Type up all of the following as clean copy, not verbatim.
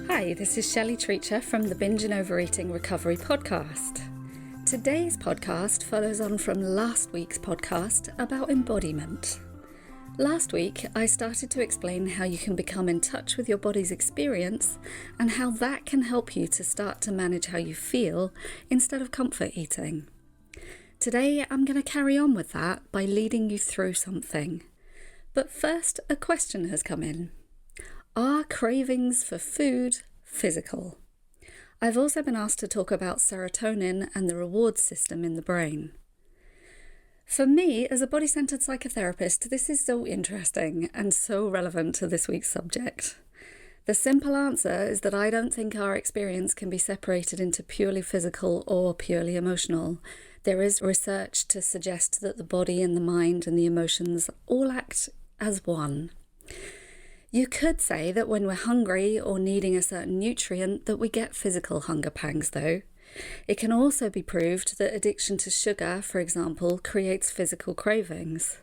Hi, this is Shelley Treacher from the Binge and Overeating Recovery podcast. Today's podcast follows on from last week's podcast about embodiment. Last week, I started to explain how you can become in touch with your body's experience and how that can help you to start to manage how you feel instead of comfort eating. Today, I'm going to carry on with that by leading you through something. But first, a question has come in. Are cravings for food physical? I've also been asked to talk about serotonin and the reward system in the brain. For me, as a body-centered psychotherapist, this is so interesting and so relevant to this week's subject. The simple answer is that I don't think our experience can be separated into purely physical or purely emotional. There is research to suggest that the body and the mind and the emotions all act as one. You could say that when we're hungry or needing a certain nutrient that we get physical hunger pangs though. It can also be proved that addiction to sugar, for example, creates physical cravings.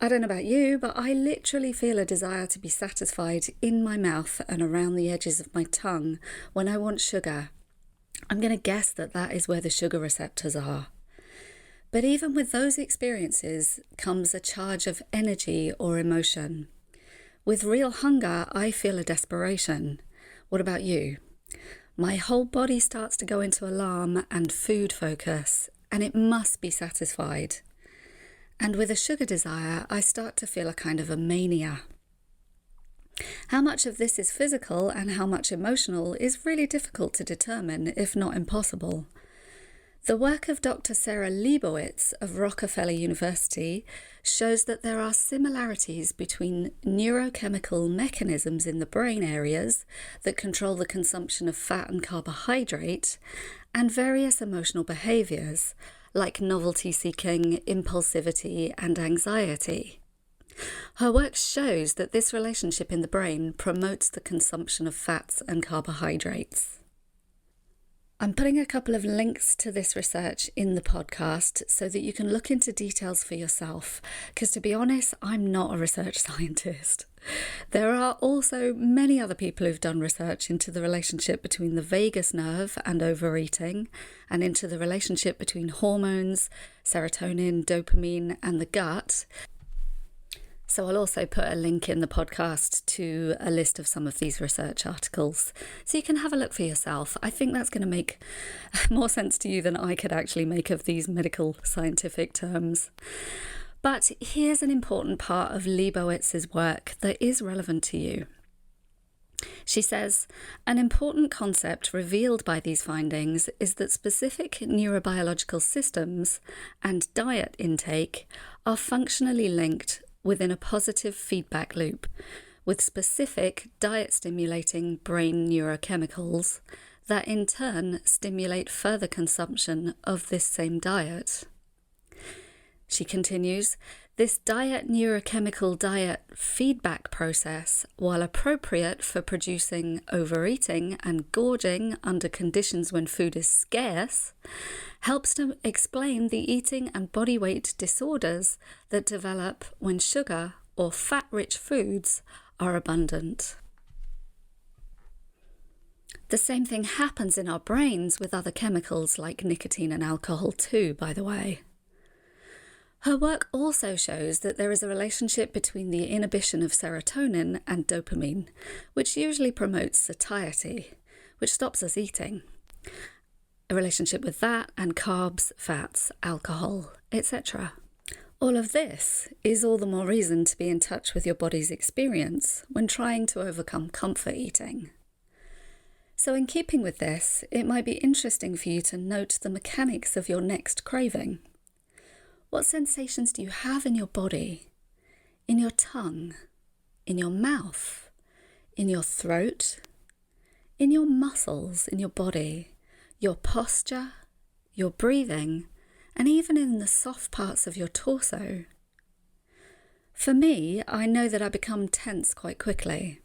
I don't know about you, but I literally feel a desire to be satisfied in my mouth and around the edges of my tongue when I want sugar. I'm going to guess that that is where the sugar receptors are. But even with those experiences comes a charge of energy or emotion. With real hunger, I feel a desperation. What about you? My whole body starts to go into alarm and food focus, and it must be satisfied. And with a sugar desire, I start to feel a kind of a mania. How much of this is physical and how much emotional is really difficult to determine, if not impossible. The work of Dr. Sarah Leibowitz of Rockefeller University shows that there are similarities between neurochemical mechanisms in the brain areas that control the consumption of fat and carbohydrate and various emotional behaviours like novelty-seeking, impulsivity and anxiety. Her work shows that this relationship in the brain promotes the consumption of fats and carbohydrates. I'm putting a couple of links to this research in the podcast so that you can look into details for yourself, because to be honest, I'm not a research scientist. There are also many other people who've done research into the relationship between the vagus nerve and overeating, and into the relationship between hormones, serotonin, dopamine, and the gut. So I'll also put a link in the podcast to a list of some of these research articles so you can have a look for yourself. I think that's going to make more sense to you than I could actually make of these medical scientific terms. But here's an important part of Leibowitz's work that is relevant to you. She says, an important concept revealed by these findings is that specific neurobiological systems and diet intake are functionally linked within a positive feedback loop, with specific diet-stimulating brain neurochemicals that in turn stimulate further consumption of this same diet. She continues, this neurochemical diet feedback process, while appropriate for producing overeating and gorging under conditions when food is scarce, helps to explain the eating and body weight disorders that develop when sugar or fat-rich foods are abundant. The same thing happens in our brains with other chemicals like nicotine and alcohol too, by the way. Her work also shows that there is a relationship between the inhibition of serotonin and dopamine, which usually promotes satiety, which stops us eating. A relationship with that and carbs, fats, alcohol, etc. All of this is all the more reason to be in touch with your body's experience when trying to overcome comfort eating. So in keeping with this, it might be interesting for you to note the mechanics of your next craving. What sensations do you have in your body, in your tongue, in your mouth, in your throat, in your muscles, in your body, your posture, your breathing, and even in the soft parts of your torso? For me, I know that I become tense quite quickly.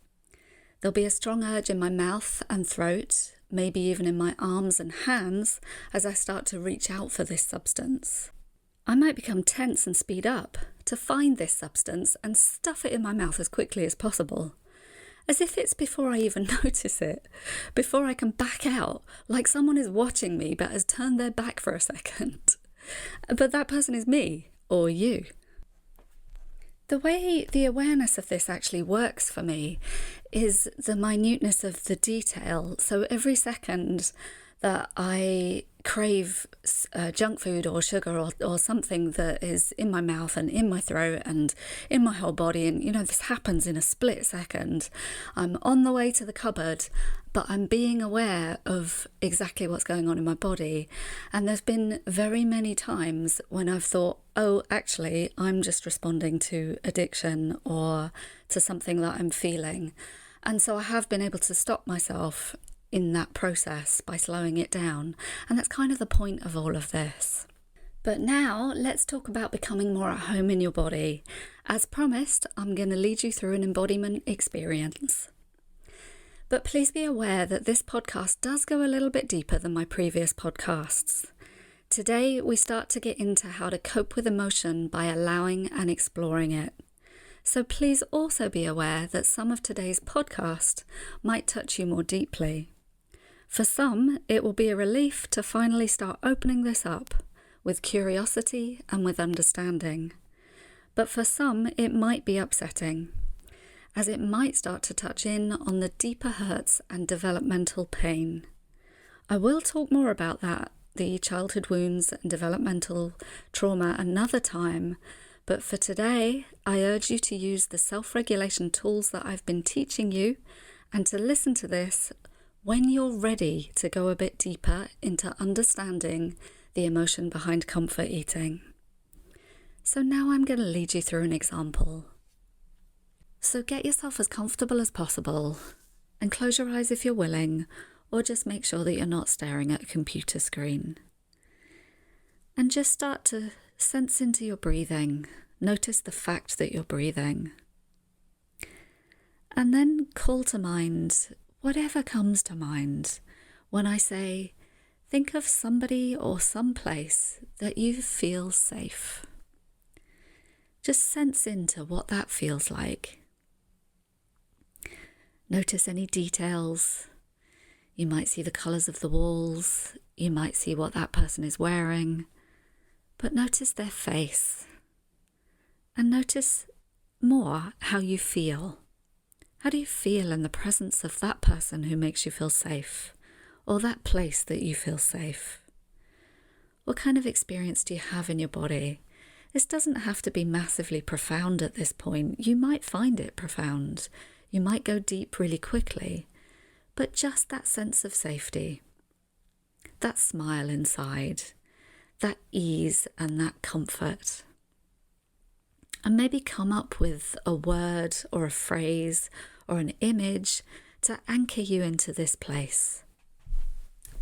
There'll be a strong urge in my mouth and throat, maybe even in my arms and hands, as I start to reach out for this substance. I might become tense and speed up to find this substance and stuff it in my mouth as quickly as possible, as if it's before I even notice it, before I can back out, like someone is watching me but has turned their back for a second. But that person is me, or you. The way the awareness of this actually works for me is the minuteness of the detail. So every second that I crave junk food or sugar or something that is in my mouth and in my throat and in my whole body, and this happens in a split second, I'm on the way to the cupboard, but I'm being aware of exactly what's going on in my body. And there's been very many times when I've thought, oh, actually, I'm just responding to addiction or to something that I'm feeling. And so I have been able to stop myself in that process by slowing it down. And that's kind of the point of all of this. But now let's talk about becoming more at home in your body. As promised, I'm going to lead you through an embodiment experience. But please be aware that this podcast does go a little bit deeper than my previous podcasts. Today, we start to get into how to cope with emotion by allowing and exploring it. So please also be aware that some of today's podcast might touch you more deeply. For some, it will be a relief to finally start opening this up with curiosity and with understanding. But for some, it might be upsetting, as it might start to touch in on the deeper hurts and developmental pain. I will talk more about that, the childhood wounds and developmental trauma, another time, but for today, I urge you to use the self-regulation tools that I've been teaching you and to listen to this when you're ready to go a bit deeper into understanding the emotion behind comfort eating. So now I'm going to lead you through an example. So get yourself as comfortable as possible and close your eyes if you're willing, or just make sure that you're not staring at a computer screen. And just start to sense into your breathing. Notice the fact that you're breathing. And then call to mind whatever comes to mind when I say, think of somebody or some place that you feel safe. Just sense into what that feels like. Notice any details. You might see the colours of the walls. You might see what that person is wearing. But notice their face. And notice more how you feel. How do you feel in the presence of that person who makes you feel safe? Or that place that you feel safe? What kind of experience do you have in your body? This doesn't have to be massively profound at this point. You might find it profound. You might go deep really quickly. But just that sense of safety, that smile inside, that ease and that comfort. And maybe come up with a word or a phrase or an image to anchor you into this place.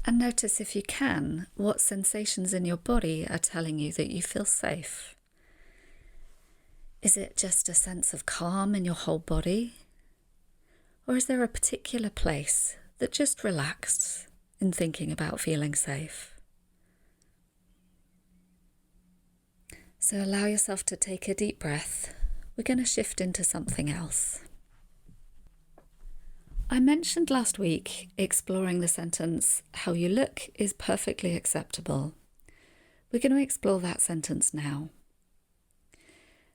And notice, if you can, what sensations in your body are telling you that you feel safe. Is it just a sense of calm in your whole body? Or is there a particular place that just relaxed in thinking about feeling safe? So allow yourself to take a deep breath. We're going to shift into something else. I mentioned last week exploring the sentence, how you look is perfectly acceptable. We're going to explore that sentence now.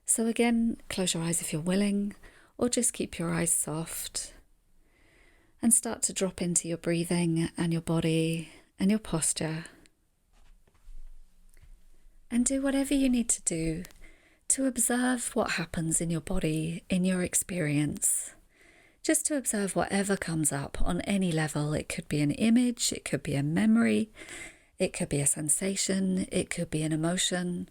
So again, close your eyes if you're willing, or just keep your eyes soft. And start to drop into your breathing and your body and your posture. And do whatever you need to do to observe what happens in your body, in your experience. Just to observe whatever comes up on any level. It could be an image, it could be a memory, it could be a sensation, it could be an emotion.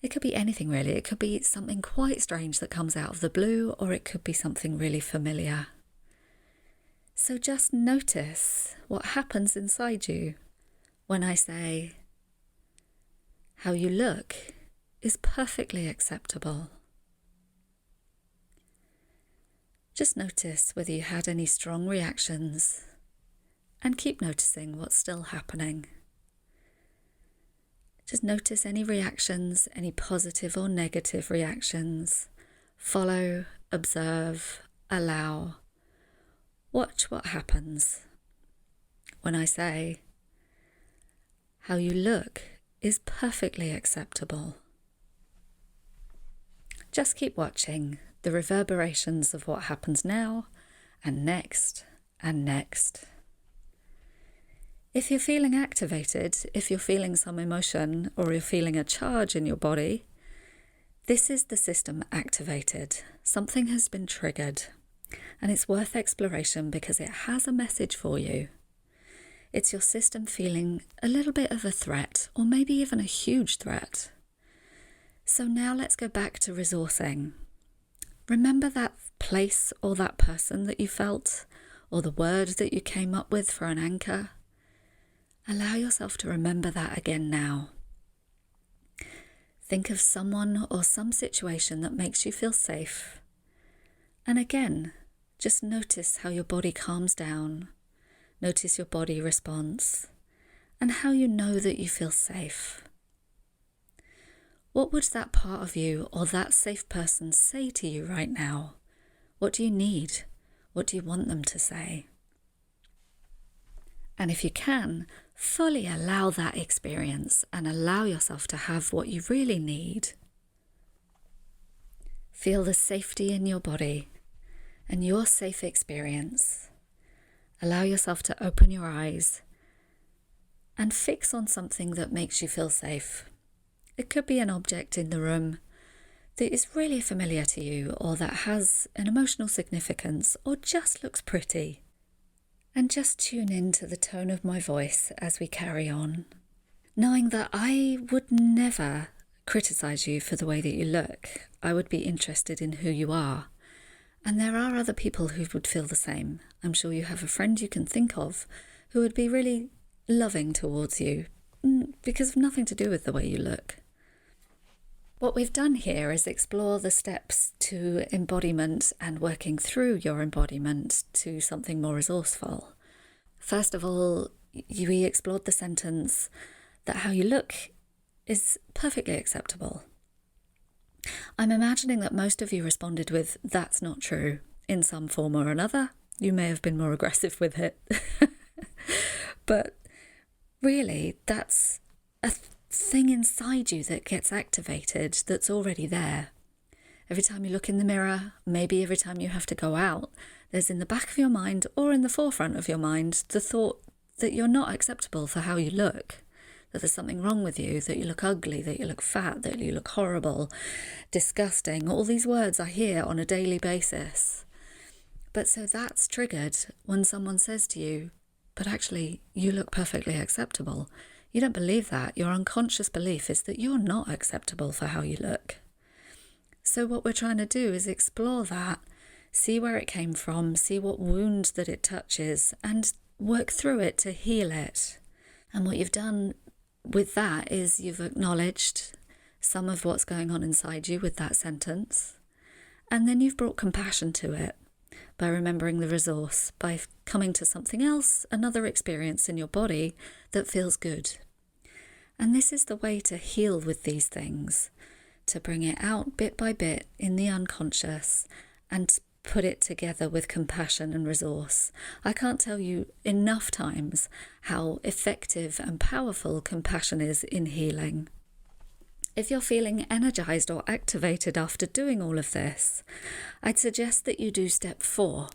It could be anything really. It could be something quite strange that comes out of the blue, or it could be something really familiar. So just notice what happens inside you when I say, how you look is perfectly acceptable. Just notice whether you had any strong reactions, and keep noticing what's still happening. Just notice any reactions, any positive or negative reactions. Follow, observe, allow. Watch what happens. When I say, how you look is perfectly acceptable. Just keep watching the reverberations of what happens now and next and next. If you're feeling activated, if you're feeling some emotion or you're feeling a charge in your body, this is the system activated. Something has been triggered, and it's worth exploration because it has a message for you. It's your system feeling a little bit of a threat, or maybe even a huge threat. So now let's go back to resourcing. Remember that place or that person that you felt, or the word that you came up with for an anchor. Allow yourself to remember that again now. Think of someone or some situation that makes you feel safe. And again, just notice how your body calms down. Notice your body response and how you know that you feel safe. What would that part of you or that safe person say to you right now? What do you need? What do you want them to say? And if you can, fully allow that experience and allow yourself to have what you really need. Feel the safety in your body and your safe experience. Allow yourself to open your eyes and fix on something that makes you feel safe. It could be an object in the room that is really familiar to you, or that has an emotional significance, or just looks pretty. And just tune in to the tone of my voice as we carry on, knowing that I would never criticize you for the way that you look. I would be interested in who you are. And there are other people who would feel the same. I'm sure you have a friend you can think of who would be really loving towards you because of nothing to do with the way you look. What we've done here is explore the steps to embodiment and working through your embodiment to something more resourceful. First of all, we explored the sentence that how you look is perfectly acceptable. I'm imagining that most of you responded with, that's not true, in some form or another. You may have been more aggressive with it. But really, that's a thing inside you that gets activated that's already there. Every time you look in the mirror, maybe every time you have to go out, there's in the back of your mind or in the forefront of your mind the thought that you're not acceptable for how you look, that there's something wrong with you, that you look ugly, that you look fat, that you look horrible, disgusting, all these words I hear on a daily basis. But so that's triggered when someone says to you, but actually you look perfectly acceptable. You don't believe that. Your unconscious belief is that you're not acceptable for how you look. So what we're trying to do is explore that, see where it came from, see what wound that it touches, and work through it to heal it. And what you've done with that is you've acknowledged some of what's going on inside you with that sentence, and then you've brought compassion to it by remembering the resource, by coming to something else, another experience in your body that feels good. And this is the way to heal with these things, to bring it out bit by bit in the unconscious and put it together with compassion and resource. I can't tell you enough times how effective and powerful compassion is in healing. If you're feeling energized or activated after doing all of this, I'd suggest that you do step 4.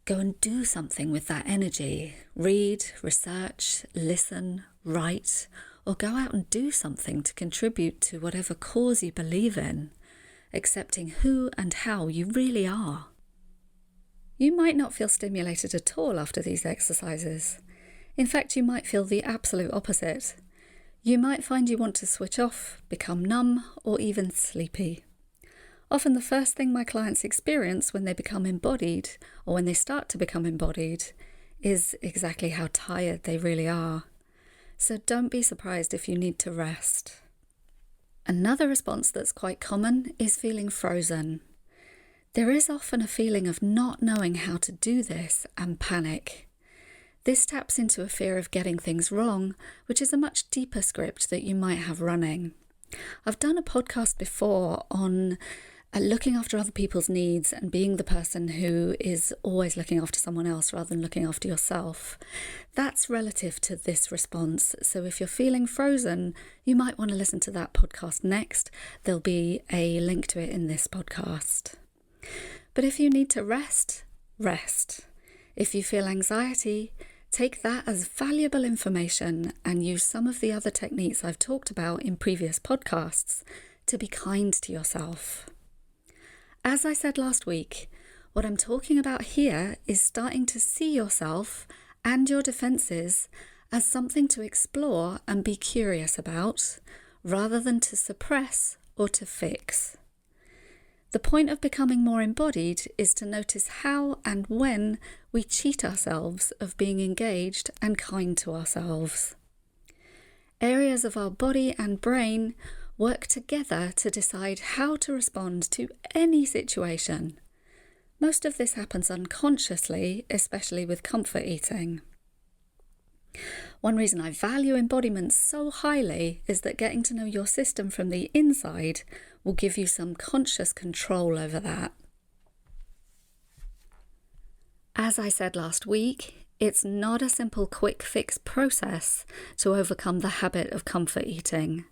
Go and do something with that energy. Read, research, listen, write, or go out and do something to contribute to whatever cause you believe in, accepting who and how you really are. You might not feel stimulated at all after these exercises. In fact, you might feel the absolute opposite. You might find you want to switch off, become numb, or even sleepy. Often the first thing my clients experience when they become embodied, or when they start to become embodied, is exactly how tired they really are. So don't be surprised if you need to rest. Another response that's quite common is feeling frozen. There is often a feeling of not knowing how to do this and panic. This taps into a fear of getting things wrong, which is a much deeper script that you might have running. I've done a podcast before on looking after other people's needs and being the person who is always looking after someone else rather than looking after yourself. That's relative to this response. So if you're feeling frozen, you might want to listen to that podcast next. There'll be a link to it in this podcast. But if you need to rest, rest. If you feel anxiety, take that as valuable information and use some of the other techniques I've talked about in previous podcasts to be kind to yourself. As I said last week, what I'm talking about here is starting to see yourself and your defences as something to explore and be curious about, rather than to suppress or to fix. The point of becoming more embodied is to notice how and when we cheat ourselves of being engaged and kind to ourselves. Areas of our body and brain work together to decide how to respond to any situation. Most of this happens unconsciously, especially with comfort eating. One reason I value embodiment so highly is that getting to know your system from the inside will give you some conscious control over that. As I said last week, it's not a simple quick fix process to overcome the habit of comfort eating.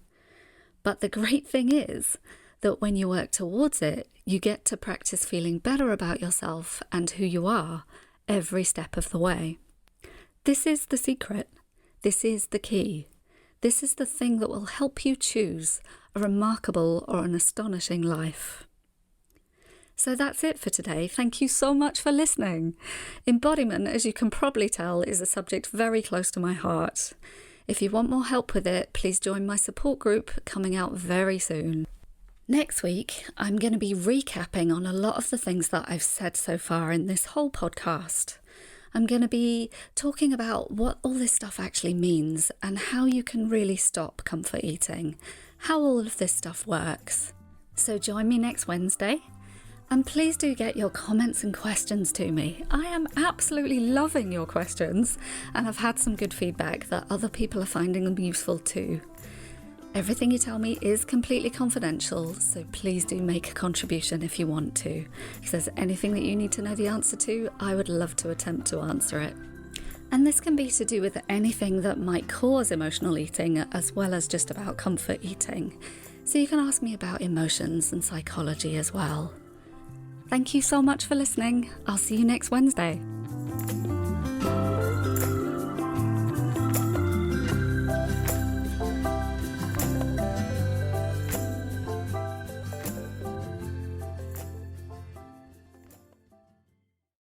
But the great thing is that when you work towards it, you get to practice feeling better about yourself and who you are every step of the way. This is the secret. This is the key. This is the thing that will help you choose a remarkable or an astonishing life. So that's it for today. Thank you so much for listening. Embodiment, as you can probably tell, is a subject very close to my heart. If you want more help with it, please join my support group coming out very soon. Next week, I'm going to be recapping on a lot of the things that I've said so far in this whole podcast. I'm going to be talking about what all this stuff actually means and how you can really stop comfort eating, how all of this stuff works. So join me next Wednesday. And please do get your comments and questions to me. I am absolutely loving your questions, and I've had some good feedback that other people are finding them useful too. Everything you tell me is completely confidential, so please do make a contribution if you want to. If there's anything that you need to know the answer to, I would love to attempt to answer it. And this can be to do with anything that might cause emotional eating, as well as just about comfort eating. So you can ask me about emotions and psychology as well. Thank you so much for listening. I'll see you next Wednesday.